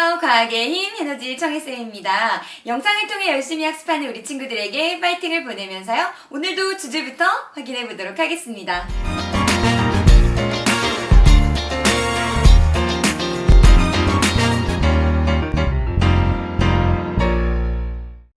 안녕하세요. 과학의 힘 에너지 청혜쌤입니다. 영상을 통해 열심히 학습하는 우리 친구들에게 파이팅을 보내면서요. 오늘도 주제부터 확인해 보도록 하겠습니다.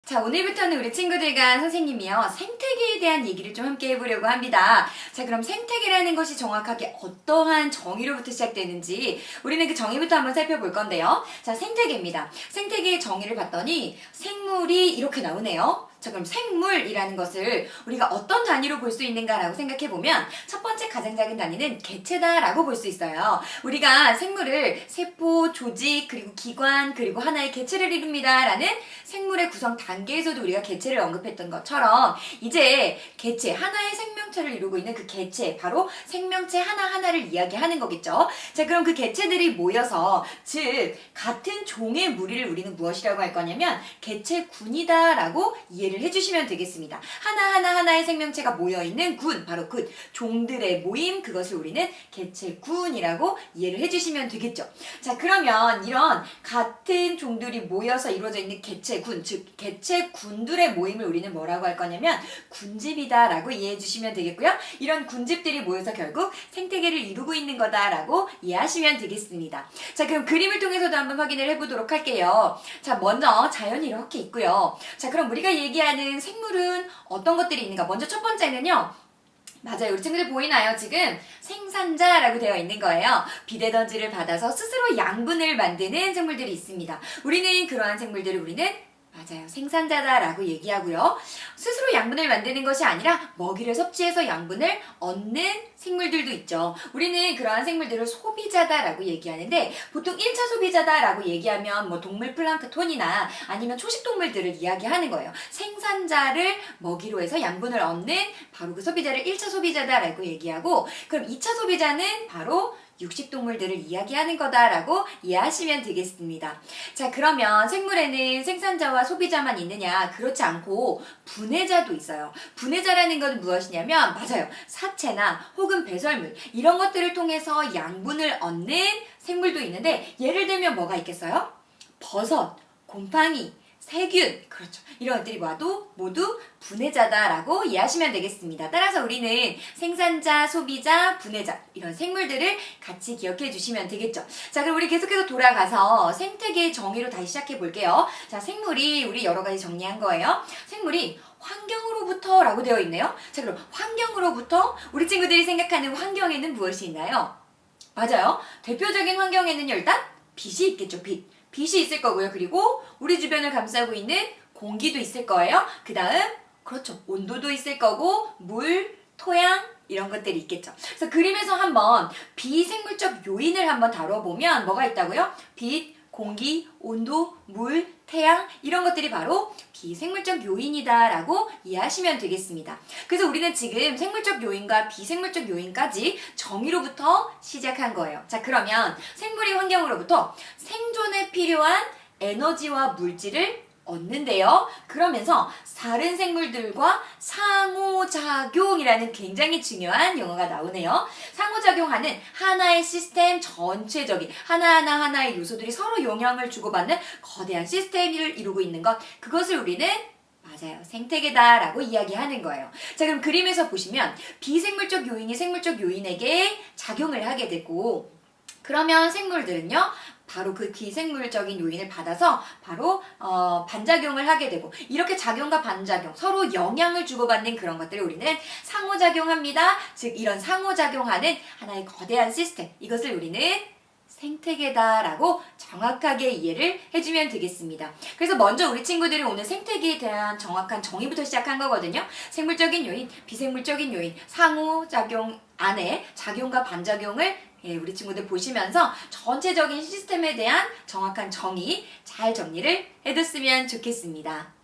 자, 오늘부터는 우리 친구들과 선생님이요, 생태계에 대한 얘기를 좀 함께 해보려고 합니다. 자, 그럼 생태계라는 것이 정확하게 어떠한 정의로부터 시작되는지 우리는 그 정의부터 한번 살펴볼 건데요. 자, 생태계입니다. 생태계의 정의를 봤더니 생물이 이렇게 나오네요. 자, 그럼 생물이라는 것을 우리가 어떤 단위로 볼 수 있는가라고 생각해보면 첫 번째 가장 작은 단위는 개체다라고 볼 수 있어요. 우리가 생물을 세포, 조직, 그리고 기관, 그리고 하나의 개체를 이룹니다 라는 생물의 구성 단계에서도 우리가 개체를 언급했던 것처럼 이제 개체, 하나의 생명체를 이루고 있는 그 개체, 바로 생명체 하나하나를 이야기하는 거겠죠. 자, 그럼 그 개체들이 모여서, 즉 같은 종의 무리를 우리는 무엇이라고 할 거냐면 개체군이다 라고 이해를 해주시면 되겠습니다. 하나의 생명체가 모여있는 군, 바로 그 종들의 모임, 그것을 우리는 개체군이라고 이해를 해주시면 되겠죠. 자, 그러면 이런 같은 종들이 모여서 이루어져 있는 개체군, 즉 개체군들의 모임을 우리는 뭐라고 할 거냐면 군집이다 라고 이해해 주시면 되겠고요. 이런 군집들이 모여서 결국 생태계를 이루고 있는 거다라고 이해하시면 되겠습니다. 자, 그럼 그림을 통해서도 한번 확인을 해보도록 할게요. 자, 먼저 자연이 이렇게 있고요. 자, 그럼 우리가 얘기하는 생물은 어떤 것들이 있는가? 먼저 첫 번째는요, 맞아요. 우리 친구들 보이나요? 지금 생산자라고 되어 있는 거예요. 비대던지를 받아서 스스로 양분을 만드는 생물들이 있습니다. 우리는 그러한 생물들을 맞아요, 생산자다라고 얘기하고요. 스스로 양분을 만드는 것이 아니라 먹이를 섭취해서 양분을 얻는 생물들도 있죠. 우리는 그러한 생물들을 소비자다라고 얘기하는데, 보통 1차 소비자다라고 얘기하면 뭐 동물 플랑크톤이나 아니면 초식동물들을 이야기하는 거예요. 생산자를 먹이로 해서 양분을 얻는 바로 그 소비자를 1차 소비자다라고 얘기하고, 그럼 2차 소비자는 바로 육식동물들을 이야기하는 거다라고 이해하시면 되겠습니다. 자, 그러면 생물에는 생산자와 소비자만 있느냐? 그렇지 않고 분해자도 있어요. 분해자라는 건 무엇이냐면, 맞아요, 사체나 혹은 배설물, 이런 것들을 통해서 양분을 얻는 생물도 있는데, 예를 들면 뭐가 있겠어요? 버섯, 곰팡이, 세균, 그렇죠. 이런 것들이 모두 분해자다라고 이해하시면 되겠습니다. 따라서 우리는 생산자, 소비자, 분해자, 이런 생물들을 같이 기억해 주시면 되겠죠. 자, 그럼 우리 계속해서 돌아가서 생태계의 정의로 다시 시작해 볼게요. 자, 생물이 우리 여러 가지 정리한 거예요. 생물이 환경으로부터 라고 되어 있네요. 자, 그럼 환경으로부터 우리 친구들이 생각하는 환경에는 무엇이 있나요? 맞아요. 대표적인 환경에는요, 일단 빛이 있겠죠. 빛이 있을 거고요. 그리고 우리 주변을 감싸고 있는 공기도 있을 거예요. 그 다음, 그렇죠, 온도도 있을 거고, 물, 토양, 이런 것들이 있겠죠. 그래서 그림에서 한번 비생물적 요인을 한번 다뤄보면 뭐가 있다고요? 빛, 공기, 온도, 물, 태양, 이런 것들이 바로 비생물적 요인이다라고 이해하시면 되겠습니다. 그래서 우리는 지금 생물적 요인과 비생물적 요인까지 정의로부터 시작한 거예요. 자, 그러면 생물이 환경으로부터 생존에 필요한 에너지와 물질을 얻는데요. 그러면서 다른 생물들과 상호작용이라는 굉장히 중요한 용어가 나오네요. 상호작용하는 하나의 시스템 전체적인 하나의 요소들이 서로 영향을 주고받는 거대한 시스템을 이루고 있는 것, 그것을 우리는 맞아요, 생태계다라고 이야기하는 거예요. 자, 그럼 그림에서 보시면 비생물적 요인이 생물적 요인에게 작용을 하게 되고, 그러면 생물들은요, 바로 그 비생물적인 요인을 받아서 바로 반작용을 하게 되고, 이렇게 작용과 반작용, 서로 영향을 주고받는 그런 것들을 우리는 상호작용합니다. 즉 이런 상호작용하는 하나의 거대한 시스템, 이것을 우리는 생태계다라고 정확하게 이해를 해주면 되겠습니다. 그래서 먼저 우리 친구들이 오늘 생태계에 대한 정확한 정의부터 시작한 거거든요. 생물적인 요인, 비생물적인 요인, 상호작용 안에 작용과 반작용을 우리 친구들 보시면서 전체적인 시스템에 대한 정확한 정의 잘 정리를 해뒀으면 좋겠습니다.